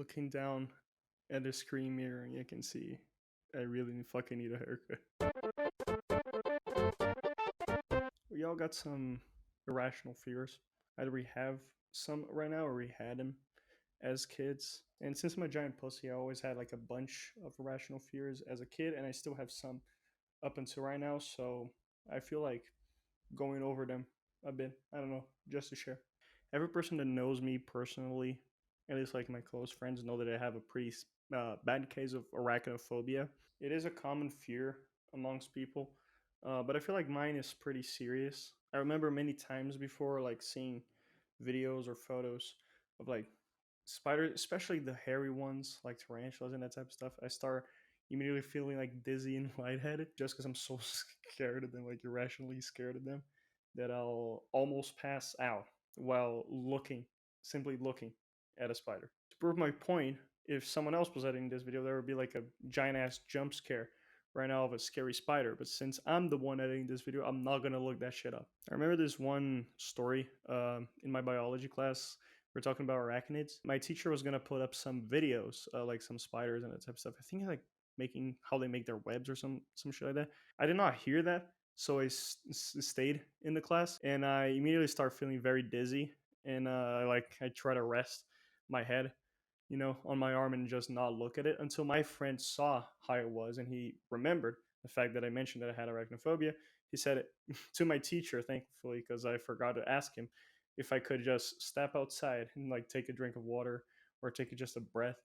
looking down at the screen mirror and you can see I really fucking need a haircut. We all got some irrational fears. Either we have some right now or we had them as kids. And since I'm a giant pussy, I always had like a bunch of irrational fears as a kid, and I still have some up until right now. So I feel like going over them a bit. I don't know, just to share. Every person that knows me personally, at least like my close friends, know that I have a pretty bad case of arachnophobia. It is a common fear amongst people, but I feel like mine is pretty serious. I remember many times before, like seeing videos or photos of like spiders, especially the hairy ones, like tarantulas and that type of stuff. I start immediately feeling like dizzy and lightheaded just because I'm so scared of them, like irrationally scared of them, that I'll almost pass out while simply looking at a spider. To prove my point, if someone else was editing this video, there would be like a giant ass jump scare right now of a scary spider. But since I'm the one editing this video, I'm not gonna look that shit up. I remember this one story in my biology class. We're talking about arachnids. My teacher was gonna put up some videos, like some spiders and that type of stuff. I think like making how they make their webs or some shit like that. I did not hear that, so I stayed in the class, and I immediately start feeling very dizzy, and I try to rest my head, on my arm and just not look at it until my friend saw how it was and he remembered the fact that I mentioned that I had arachnophobia. He said it to my teacher, thankfully, because I forgot to ask him if I could just step outside and like take a drink of water or take just a breath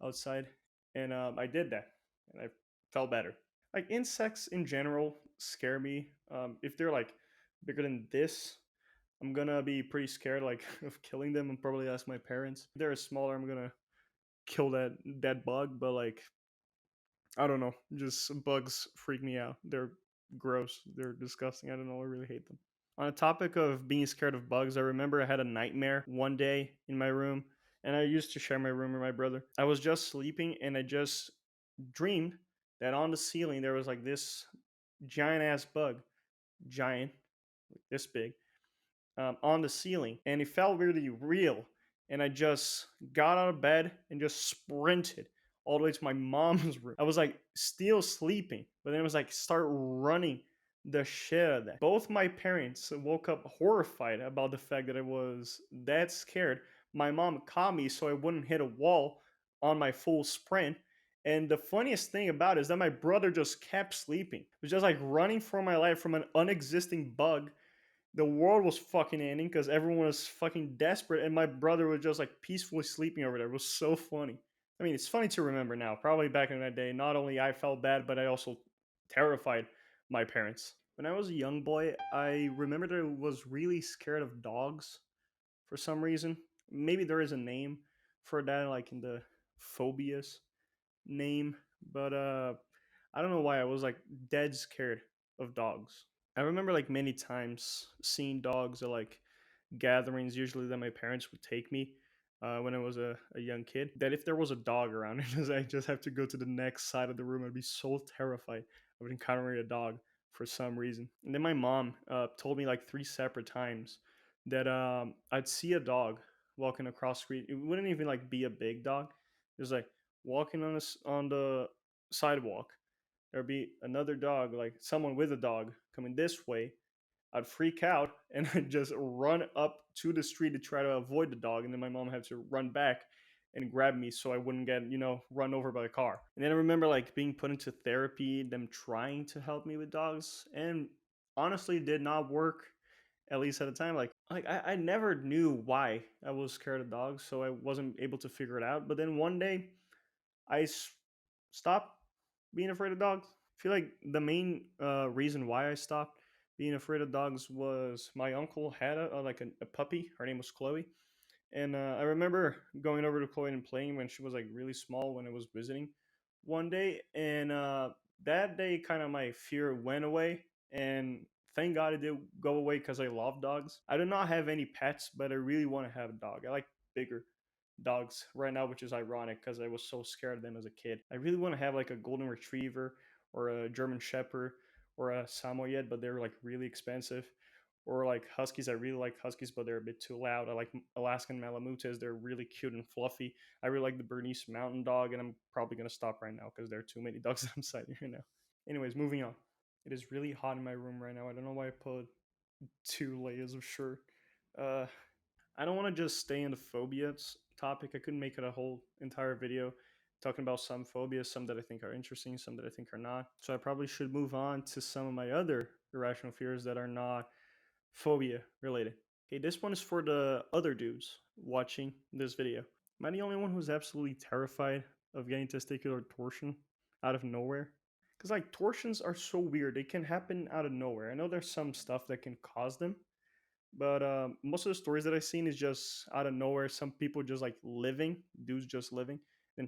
outside. And I did that and I felt better. Like insects in general scare me. If they're like bigger than this, I'm gonna be pretty scared like of killing them and probably ask my parents. If they're smaller, I'm gonna kill that bug, but like I don't know, just bugs freak me out. They're gross. They're disgusting. I don't know. I really hate them. On the topic of being scared of bugs, I remember I had a nightmare one day in my room, and I used to share my room with my brother. I was just sleeping, and I just dreamed that on the ceiling there was like this giant ass bug, giant, like this big, on the ceiling, and it felt really real. And I just got out of bed and just sprinted all the way to my mom's room. I was like still sleeping, but then it was like start running the shit out of that. Both my parents woke up horrified about the fact that I was that scared. My mom caught me so I wouldn't hit a wall on my full sprint. And the funniest thing about it is that my brother just kept sleeping. It was just like running for my life from an unexisting bug. The world was fucking ending because everyone was fucking desperate, and my brother was just like peacefully sleeping over there. It was so funny. I mean, it's funny to remember now. Probably back in that day, not only I felt bad, but I also terrified my parents. When I was a young boy, I remember that I was really scared of dogs for some reason. Maybe there is a name for that, like in the phobias name, but I don't know why I was like dead scared of dogs. I remember like many times seeing dogs at like gatherings, usually that my parents would take me when I was a young kid. That if there was a dog around, I just have to go to the next side of the room. I'd be so terrified of encountering a dog for some reason. And then my mom told me like three separate times that I'd see a dog walking across the street. It wouldn't even like be a big dog. It was like walking on the sidewalk. There'd be another dog, like someone with a dog coming this way. I'd freak out and I'd just run up to the street to try to avoid the dog. And then my mom had to run back and grab me so I wouldn't get, run over by a car. And then I remember like being put into therapy, them trying to help me with dogs, and honestly did not work, at least at the time. I never knew why I was scared of dogs, so I wasn't able to figure it out. But then one day I stopped being afraid of dogs. I feel like the main reason why I stopped being afraid of dogs was my uncle had a puppy. Her name was Chloe, and I remember going over to Chloe and playing when she was like really small when I was visiting one day, and that day kind of my fear went away, and thank God it did go away because I love dogs. I do not have any pets, but I really want to have a dog. I like bigger dogs right now, which is ironic because I was so scared of them as a kid. I really want to have like a golden retriever or a German shepherd or a Samoyed, but they're like really expensive. Or like huskies, I really like huskies, but they're a bit too loud. I like Alaskan Malamutes; they're really cute and fluffy. I really like the Bernese Mountain Dog, and I'm probably gonna stop right now because there are too many dogs that I'm citing right now. Anyways, moving on. It is really hot in my room right now. I don't know why I put 2 layers of shirt. Uh, I don't want to just stay in the phobias topic. I couldn't make it a whole entire video talking about some phobias, some that I think are interesting, some that I think are not. So I probably should move on to some of my other irrational fears that are not phobia related. Okay, this one is for the other dudes watching this video. Am I the only one who's absolutely terrified of getting testicular torsion out of nowhere? Because like torsions are so weird. They can happen out of nowhere. I know there's some stuff that can cause them, but most of the stories that I've seen is just out of nowhere. Some people just like living, dudes just living, and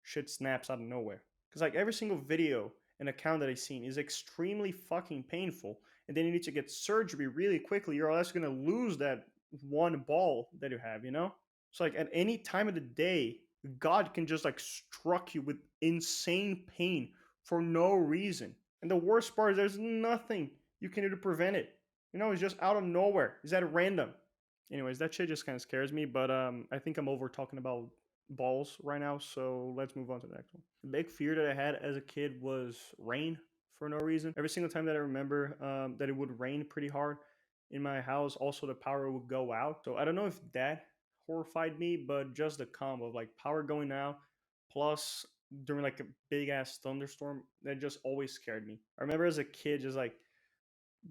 shit snaps out of nowhere. Because like every single video and account that I've seen is extremely fucking painful, and then you need to get surgery really quickly, or else you're gonna lose that one ball that you have. You know? So like at any time of the day, God can just like struck you with insane pain for no reason. And the worst part is there's nothing you can do to prevent it. You know, it's just out of nowhere. It's at random. Anyways, that shit just kind of scares me, but I think I'm over talking about balls right now, so let's move on to the next one. The big fear that I had as a kid was rain for no reason. Every single time that I remember that it would rain pretty hard in my house, also the power would go out. So I don't know if that horrified me, but just the combo of like power going out plus during like a big ass thunderstorm, that just always scared me. I remember as a kid just like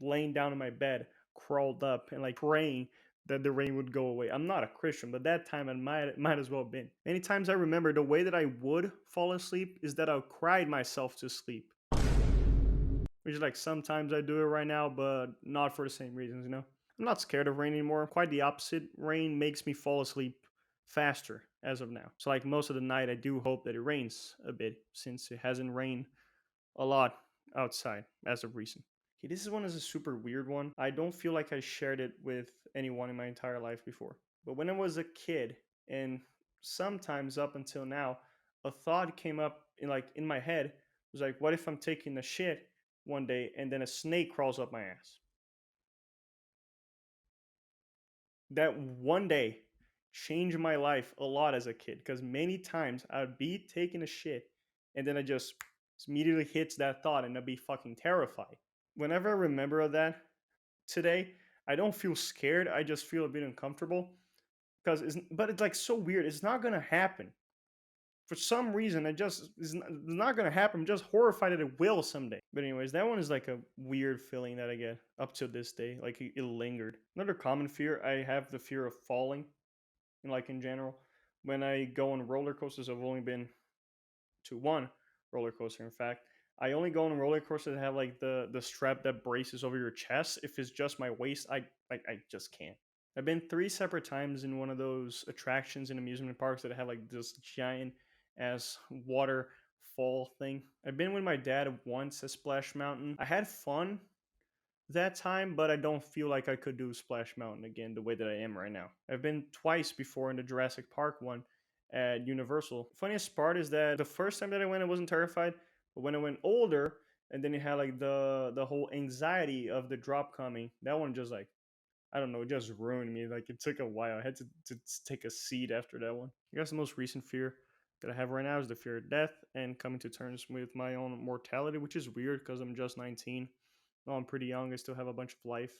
laying down in my bed, crawled up and like praying that the rain would go away. I'm not a Christian, but that time it might as well have been. Many times I remember the way that I would fall asleep is that I would cry myself to sleep. Which is like sometimes I do it right now, but not for the same reasons, you know? I'm not scared of rain anymore. Quite the opposite. Rain makes me fall asleep faster as of now. So like most of the night I do hope that it rains a bit since it hasn't rained a lot outside as of recent. Okay, this is one is a super weird one. I don't feel like I shared it with anyone in my entire life before. But when I was a kid, and sometimes up until now, a thought came up in my head. It was like, what if I'm taking a shit one day and then a snake crawls up my ass? That one day changed my life a lot as a kid because many times I'd be taking a shit and then I just immediately hits that thought and I'd be fucking terrified. Whenever I remember that today, I don't feel scared. I just feel a bit uncomfortable because but it's like so weird. It's not gonna happen for some reason. It's not gonna happen. I'm just horrified that it will someday. But anyways, that one is like a weird feeling that I get up to this day. Like it lingered. Another common fear I have the fear of falling, and like in general, when I go on roller coasters, I've only been to one roller coaster. In fact, I only go on roller coasters that have like the strap that braces over your chest. If it's just my waist, I just can't. I've been 3 separate times in one of those attractions in amusement parks that have like this giant ass waterfall thing. I've been with my dad once at Splash Mountain. I had fun that time, but I don't feel like I could do Splash Mountain again the way that I am right now. I've been twice before in the Jurassic Park one at Universal. Funniest part is that the first time that I went, I wasn't terrified, but when I went older, and then you had like the whole anxiety of the drop coming, that one just like I don't know, it just ruined me. Like it took a while. I had to take a seat after that one. I guess the most recent fear that I have right now is the fear of death and coming to terms with my own mortality, which is weird because I'm just 19. No, I'm pretty young. I still have a bunch of life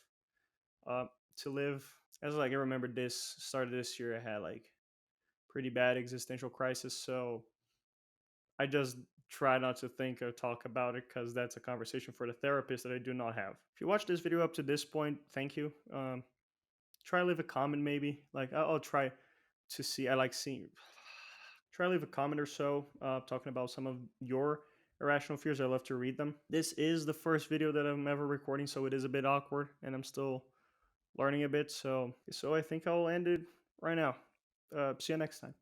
uh, to live. As like I remember this started this year, I had like pretty bad existential crisis. So I just try not to think or talk about it because that's a conversation for the therapist that I do not have. If you watch this video up to this point, thank you. Try to leave a comment maybe. Like I'll try to see. I like seeing. Try to leave a comment or so talking about some of your irrational fears. I love to read them. This is the first video that I'm ever recording, so it is a bit awkward, and I'm still learning a bit. So I think I'll end it right now. See you next time.